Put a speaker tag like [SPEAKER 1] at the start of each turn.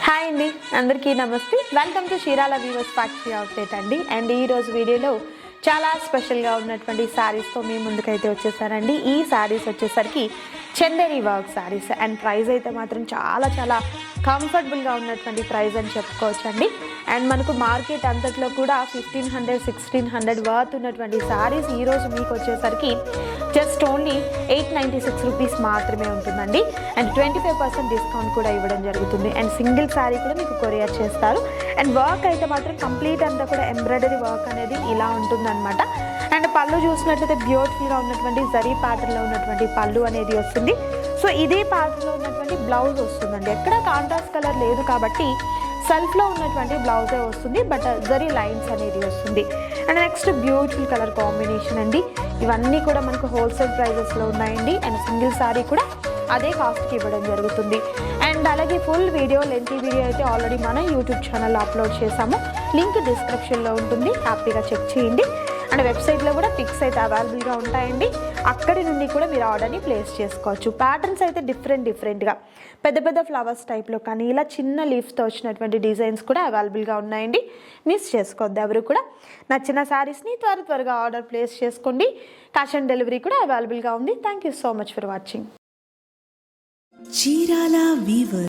[SPEAKER 1] Hi అండి, అందరికీ నమస్తే. Welcome to Chirala weavers factory outlet అండి. అండ్ ఈరోజు వీడియోలో చాలా స్పెషల్గా ఉన్నటువంటి శారీస్తో మీ ముందుకైతే వచ్చేసారండి. ఈ శారీస్ వచ్చేసరికి Chanderi work saris and price అయితే మాత్రం చాలా కంఫర్టబుల్గా ఉన్నటువంటి ప్రైస్ అని చెప్పుకోవచ్చండి. అండ్ మనకు మార్కెట్ అంతట్లో కూడా 1500-1600 వర్త్ ఉన్నటువంటి శారీస్ ఈరోజు మీకు వచ్చేసరికి జస్ట్ ఓన్లీ 896 రూపీస్ మాత్రమే ఉంటుందండి. అండ్ 25% డిస్కౌంట్ కూడా ఇవ్వడం జరుగుతుంది. అండ్ సింగిల్ శారీ కూడా మీకు కొరియర్ చేస్తారు. అండ్ వర్క్ అయితే మాత్రం కంప్లీట్ అంతా కూడా ఎంబ్రాయిడరీ వర్క్ అనేది ఇలా ఉంటుందన్నమాట. అండ్ పళ్ళు చూసినట్లయితే బ్యూటిఫుల్గా ఉన్నటువంటి జరీ ప్యాటర్న్లో ఉన్నటువంటి పళ్ళు అనేది వస్తుంది. సో ఇదే ప్యాటర్న్లో ఉన్నటువంటి బ్లౌజ్ వస్తుందండి. ఎక్కడ కాంట్రాస్ట్ కలర్ లేదు కాబట్టి సెల్ఫ్లో ఉన్నటువంటి బ్లౌజే వస్తుంది, బట్ జరీ లైన్స్ అనేది వస్తుంది. And next beautiful colour combination అండి. ఇవన్నీ కూడా మనకు హోల్సేల్ ప్రైజెస్లో ఉన్నాయండి. అండ్ సింగిల్ శారీ కూడా అదే కాస్ట్కి ఇవ్వడం జరుగుతుంది. అండ్ అలాగే ఫుల్ వీడియో లెంతీ వీడియో అయితే ఆల్రెడీ మన యూట్యూబ్ ఛానల్లో అప్లోడ్ చేసాము. లింక్ డిస్క్రిప్షన్లో ఉంటుంది, హ్యాపీగా చెక్ చేయండి. అండ్ వెబ్సైట్లో కూడా పిక్స్ అయితే అవైలబుల్గా ఉంటాయండి. అక్కడి నుండి కూడా మీరు ఆర్డర్ని ప్లేస్ చేసుకోవచ్చు. ప్యాటర్న్స్ అయితే డిఫరెంట్గా పెద్ద ఫ్లవర్స్ టైప్లో కానీ ఇలా చిన్న లీవ్స్తో వచ్చినటువంటి డిజైన్స్ కూడా అవైలబుల్గా ఉన్నాయండి. మిస్ చేసుకోవద్దు ఎవరు కూడా. నచ్చిన శారీస్ని త్వరగా ఆర్డర్ ప్లేస్ చేసుకోండి. క్యాష్ ఆన్ డెలివరీ కూడా అవైలబుల్గా ఉంది. Thank you so much for watching.
[SPEAKER 2] Chirala Weaver.